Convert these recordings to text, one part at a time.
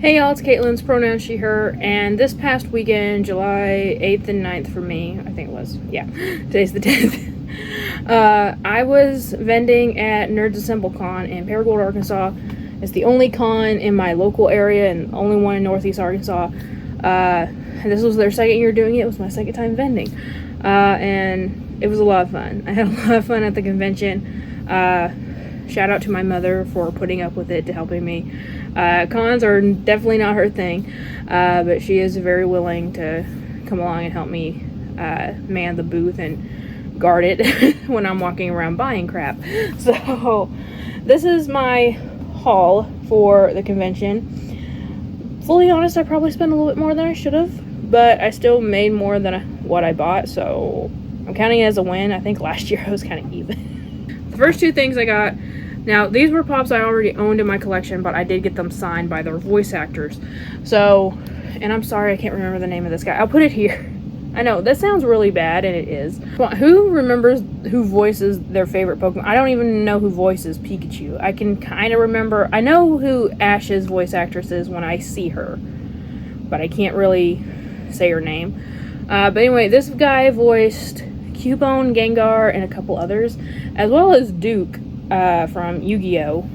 Hey y'all, it's Caitlyn's pronouns she, her, and this past weekend, July 8th and 9th for me, I think it was, yeah, today's the 10th, I was vending at Nerds Assemble Con in Paragould, Arkansas. It's the only con in my local area and only one in Northeast Arkansas. And this was their second year doing it. It was my second time vending, and it was a lot of fun. I had a lot of fun at the convention. Shout out to my mother for putting up with it, to helping me. Cons are definitely not her thing, but she is very willing to come along and help me man the booth and guard it when I'm walking around buying crap. So this is my haul for the convention. Fully honest, I probably spent a little bit more than I should have, but I still made more than what I bought, so I'm counting it as a win. I think last year I was kind of even. The first two things I got, now these were pops I already owned in my collection, but I did get them signed by their voice actors. So, and I'm sorry I can't remember the name of this guy. I'll put it here. I know, that sounds really bad, and it is. Who remembers who voices their favorite Pokemon? I don't even know who voices Pikachu. I can kind of remember. I know who Ash's voice actress is when I see her, but I can't really say her name. But anyway, this guy voiced Cubone, Gengar, and a couple others, as well as Duke from Yu-Gi-Oh!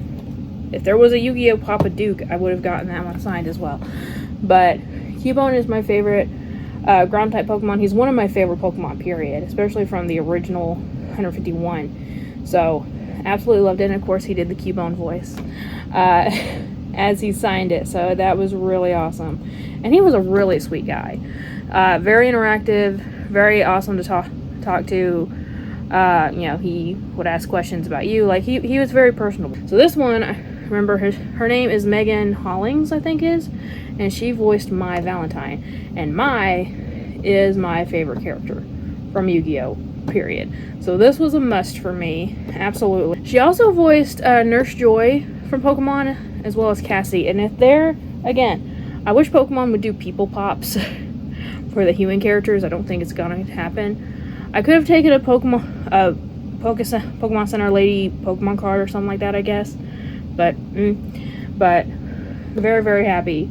If there was a Yu-Gi-Oh! Papa Duke, I would have gotten that one signed as well. But Cubone is my favorite ground-type Pokemon. He's one of my favorite Pokemon, period, especially from the original 151. So, absolutely loved it, and of course he did the Cubone voice as he signed it, so that was really awesome. And he was a really sweet guy. Very interactive, very awesome to talk to. You know, he would ask questions about you. Like, he was very personable. So this one, I remember her name is Megan Hollings, I think is, and she voiced Mai Valentine. And Mai is my favorite character from Yu-Gi-Oh! Period. So this was a must for me, absolutely. She also voiced Nurse Joy from Pokemon, as well as Cassie. And if they're, again, I wish Pokemon would do people pops for the human characters. I don't think it's gonna happen. I could have taken a Pokemon Center Lady Pokemon card or something like that, I guess. But very, very happy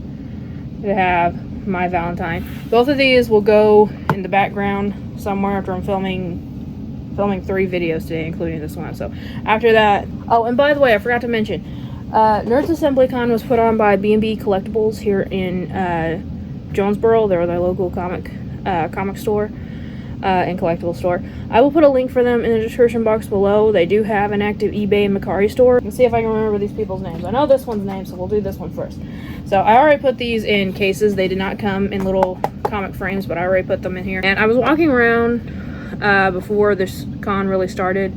to have my Valentine. Both of these will go in the background somewhere after I'm filming 3 videos today, including this one. So after that, oh, and by the way, I forgot to mention, Nerds Assembly Con was put on by B&B Collectibles here in Jonesboro. They're their local comic store and collectible store. I will put a link for them in the description box below. They do have an active eBay and Mercari store. Let's see if I can remember these people's names. I know this one's name, so we'll do this one first. So I already put these in cases. They did not come in little comic frames, but I already put them in here. And I was walking around before this con really started,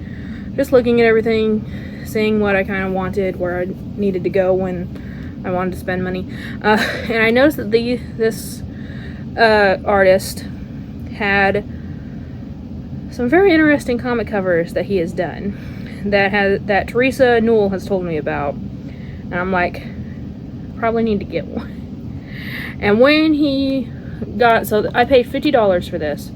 just looking at everything, seeing what I kind of wanted, where I needed to go when I wanted to spend money. And I noticed that this artist had some very interesting comic covers that he has done that Teresa Newell has told me about, and I'm like, probably need to get one. And when he got, so I paid $50 for this.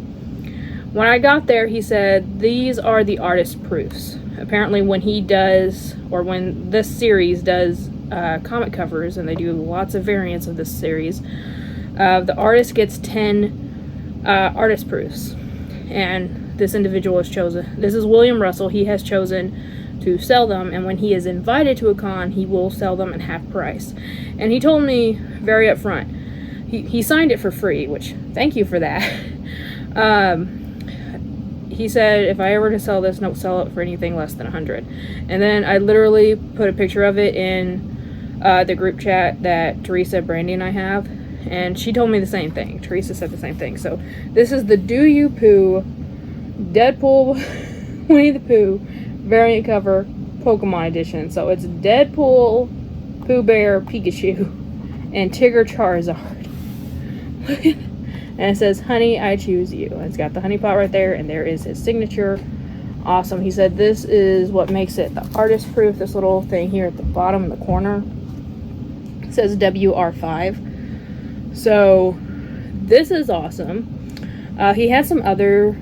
When I got there, he said these are the artist proofs. Apparently when he does, or when this series does comic covers, and they do lots of variants of this series, the artist gets 10 artist proofs, and this individual has chosen, this is William Russell, he has chosen to sell them, and when he is invited to a con, he will sell them at half price. And he told me very upfront, he signed it for free, which, thank you for that. He said, if I ever to sell this, don't sell it for anything less than $100. And then I literally put a picture of it in the group chat that Teresa, Brandy, and I have, and she told me the same thing. Teresa said the same thing. So this is the Do You Poo Deadpool Winnie the Pooh variant cover Pokemon edition. So it's Deadpool, Pooh Bear, Pikachu, and Tigger Charizard. And it says, honey, I choose you. And it's got the honey pot right there, and there is his signature. Awesome. He said this is what makes it the artist proof. This little thing here at the bottom in the corner, it says WR5. So this is awesome. He had some other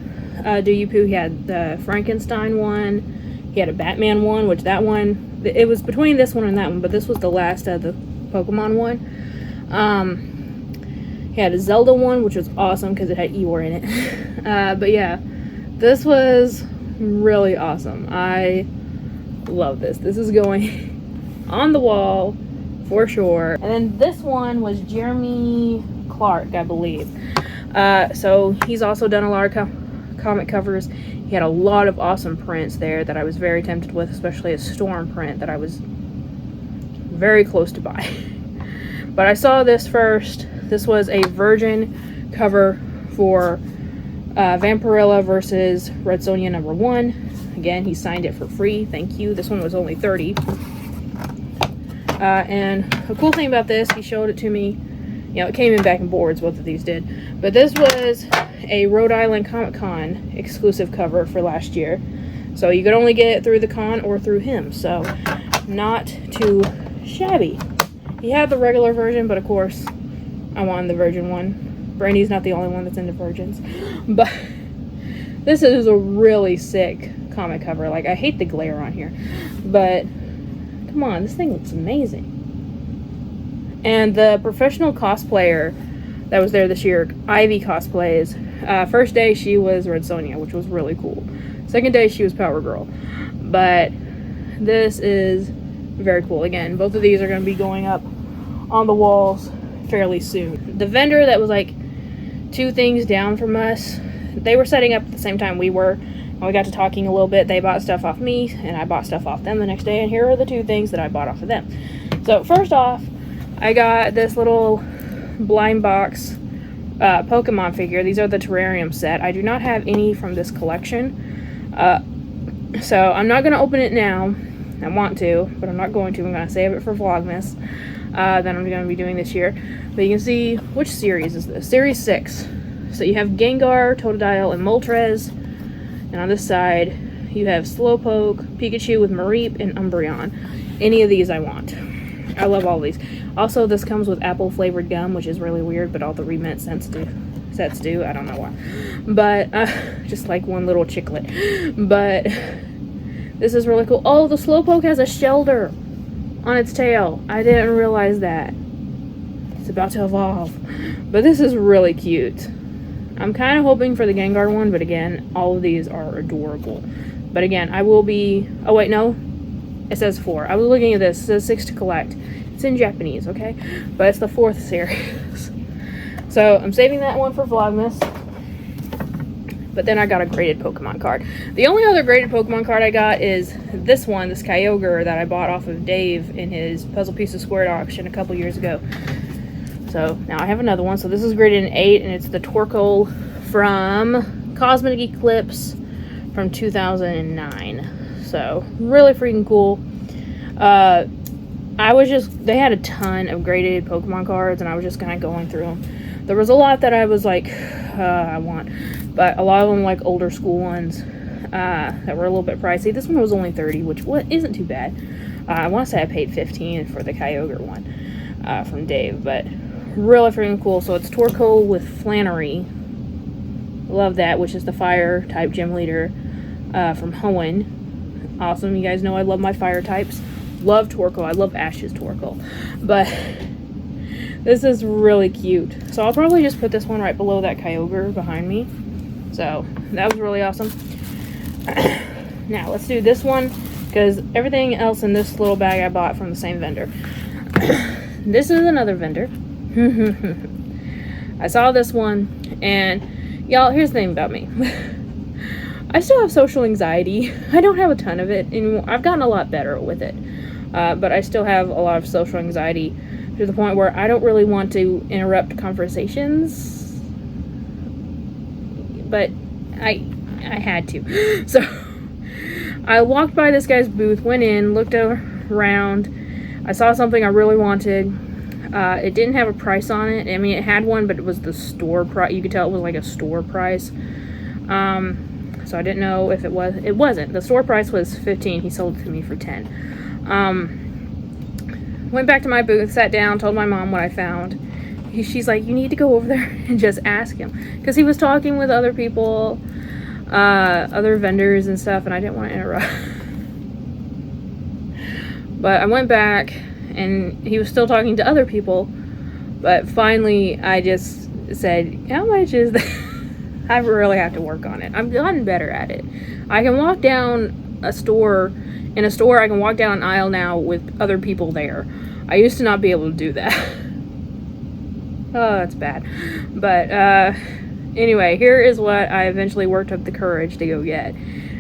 Do You Poo. He had the Frankenstein one. He had a Batman one, which that one, it was between this one and that one, but this was the last of the Pokemon one. He had a Zelda one, which was awesome because it had Eeyore in it. But yeah, this was really awesome. I love this. This is going on the wall for sure. And then this one was Jeremy Clark, I believe. So he's also done a lot of comic covers. He had a lot of awesome prints there that I was very tempted with, especially a Storm print that I was very close to buy. But I saw this first. This was a Virgin cover for Vampirella versus Red Sonja #1. Again, he signed it for free. Thank you. This one was only $30. And the cool thing about this, he showed it to me. You know, it came in back in boards, both of these did. But this was a Rhode Island Comic Con exclusive cover for last year. So you could only get it through the con or through him. So not too shabby. He had the regular version, but of course, I wanted the Virgin one. Brandy's not the only one that's into Virgins. But this is a really sick comic cover. Like, I hate the glare on here. But, come on, this thing looks amazing. And the professional cosplayer that was there this year, Ivy Cosplays. First day, she was Red Sonja, which was really cool. Second day, she was Power Girl. But this is very cool. Again, both of these are going to be going up on the walls fairly soon. The vendor that was like 2 things down from us, they were setting up at the same time we were. And we got to talking a little bit. They bought stuff off me, and I bought stuff off them the next day. And here are the 2 things that I bought off of them. So first off, I got this little blind box Pokemon figure. These are the terrarium set. I do not have any from this collection. So I'm not going to open it now. I want to, but I'm not going to. I'm going to save it for Vlogmas that I'm going to be doing this year. But you can see, which series is this? Series 6. So you have Gengar, Totodile, and Moltres. And on this side, you have Slowpoke, Pikachu with Mareep, and Umbreon. Any of these I want. I love all these. Also, this comes with apple flavored gum, which is really weird, but all the remint sets do. I don't know why. But, just like one little chiclet. But this is really cool. Oh, the Slowpoke has a shelter on its tail. I didn't realize that. It's about to evolve. But this is really cute. I'm kind of hoping for the Gengar one, but again, all of these are adorable. But again, I will be... Oh, wait, no. It says 4. I was looking at this. It says 6 to collect. It's in Japanese, okay? But it's the 4th series. So, I'm saving that one for Vlogmas. But then I got a graded Pokemon card. The only other graded Pokemon card I got is this one, this Kyogre that I bought off of Dave in his Puzzle Pieces Squared auction a couple years ago. So now I have another one. So this is graded in 8, and it's the Torkoal from Cosmic Eclipse from 2009. So really freaking cool. They had a ton of graded Pokemon cards, and I was just kind of going through them. There was a lot that I was like, I want. But a lot of them like older school ones that were a little bit pricey. This one was only $30, which isn't too bad. I want to say I paid $15 for the Kyogre one from Dave, but really freaking cool. So it's Torkoal with Flannery. Love that, which is the fire type gym leader from Hoenn. Awesome. You guys know I love my fire types. Love Torkoal. I love Ash's Torkoal. But this is really cute. So I'll probably just put this one right below that Kyogre behind me. So that was really awesome. Now let's do this one, because everything else in this little bag I bought from the same vendor. This is another vendor. I saw this one, and y'all, here's the thing about me. I still have social anxiety. I don't have a ton of it anymore. I've gotten a lot better with it. But I still have a lot of social anxiety to the point where I don't really want to interrupt conversations. But I had to. So I walked by this guy's booth, went in, looked around. I saw something I really wanted. It didn't have a price on it. I mean, it had one, but it was the store price. You could tell it was like a store price. So I didn't know if it was. It wasn't. The store price was $15. He sold it to me for $10. Went back to my booth, sat down, told my mom what I found. She's like, you need to go over there and just ask him. Because he was talking with other people, other vendors and stuff, and I didn't want to interrupt. But I went back, and he was still talking to other people But finally, I just said, how much is that? I really have to work on it. I've gotten better at it. I can walk down a store. In a store, I can walk down an aisle now with other people there. I used to not be able to do that. Oh, that's bad. But, anyway, here is what I eventually worked up the courage to go get.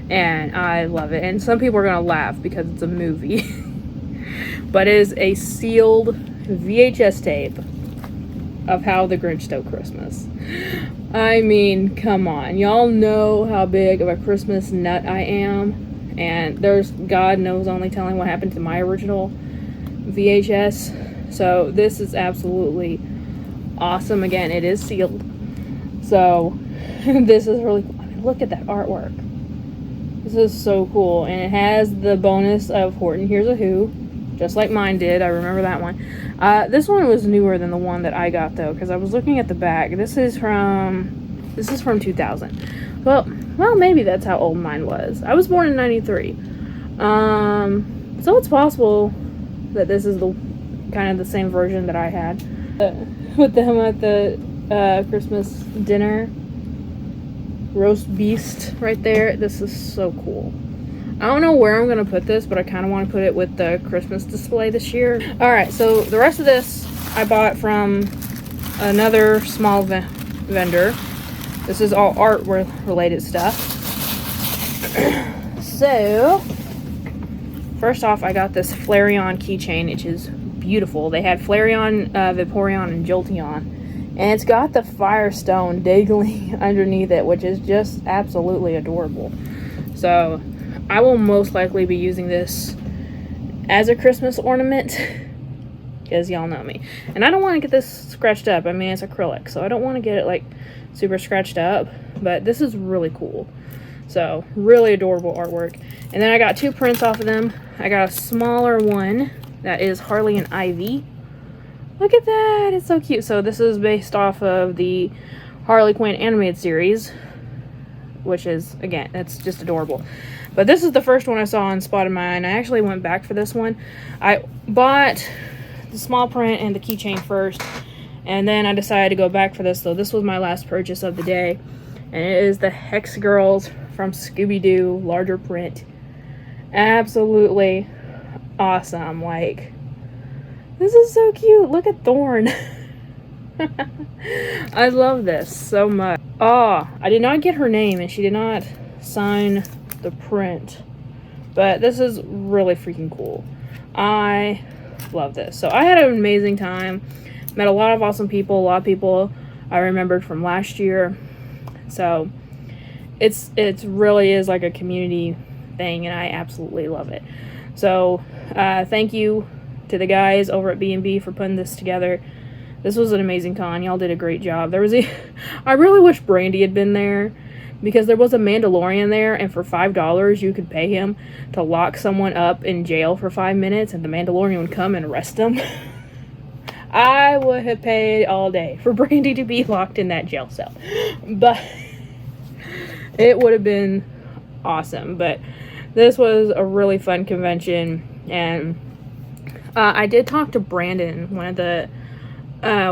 And I love it. And some people are going to laugh because it's a movie. But it is a sealed VHS tape of How the Grinch Stole Christmas. I mean, come on. Y'all know how big of a Christmas nut I am. And there's God knows only telling what happened to my original VHS. So this is absolutely awesome. Again, it is sealed. So this is really cool. I mean, look at that artwork. This is so cool. And it has the bonus of Horton Hears a Who. Just like mine did. I remember that one. This one was newer than the one that I got, though, because I was looking at the back. This is from 2000. Well, maybe that's how old mine was. I was born in 93. So it's possible that this is the kind of the same version that I had. With them at the Christmas dinner. Roast beast right there. This is so cool. I don't know where I'm going to put this, but I kind of want to put it with the Christmas display this year. Alright, so the rest of this I bought from another small vendor. This is all art related stuff. So, first off, I got this Flareon keychain, which is beautiful. They had Flareon, Vaporeon, and Jolteon. And it's got the Firestone dangling underneath it, which is just absolutely adorable. So, I will most likely be using this as a Christmas ornament, because y'all know me. And I don't want to get this scratched up. I mean, it's acrylic, so I don't want to get it, like, super scratched up. But this is really cool. So, really adorable artwork. And then I got two prints off of them. I got a smaller one that is Harley and Ivy. Look at that! It's so cute. So, this is based off of the Harley Quinn animated series, which is, again, it's just adorable. But this is the first one I saw on Spotted Mine. I actually went back for this one. I bought the small print and the keychain first, and then I decided to go back for this. So this was my last purchase of the day, and it is the Hex Girls from Scooby-Doo larger print. Absolutely awesome. Like, this is so cute. Look at Thorn. I love this so much. Oh, I did not get her name, and she did not sign the print, but this is really freaking cool. I love this. So I had an amazing time, met a lot of awesome people, a lot of people I remembered from last year. So it really is like a community thing, and I absolutely love it. So thank you to the guys over at B&B for putting this together. This was an amazing con. Y'all did a great job. I really wish Brandy had been there, because there was a Mandalorian there, and for $5 you could pay him to lock someone up in jail for 5 minutes, and the Mandalorian would come and arrest them. I would have paid all day for Brandy to be locked in that jail cell. But it would have been awesome. But this was a really fun convention, and I did talk to Brandon, one of the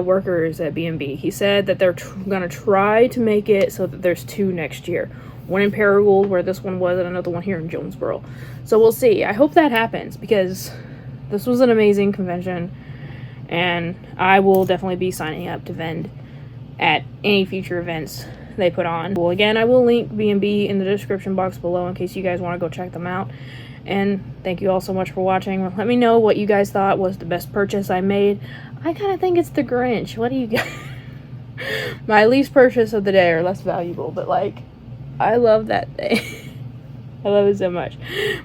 workers at B&B. He said that they're gonna try to make it so that there's two next year. One in Paragould, where this one was, and another one here in Jonesboro. So we'll see. I hope that happens, because this was an amazing convention, and I will definitely be signing up to vend at any future events they put on. Well, again, I will link B&B in the description box below in case you guys want to go check them out. And thank you all so much for watching. Let me know what you guys thought was the best purchase I made. I kind of think it's the Grinch. What do you guys? My least purchase of the day, or less valuable, but like, I love that thing. I love it so much.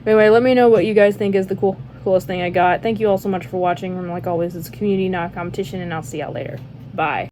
But anyway, let me know what you guys think is the coolest thing I got. Thank you all so much for watching. And like always, it's a community, not a competition, and I'll see y'all later. Bye.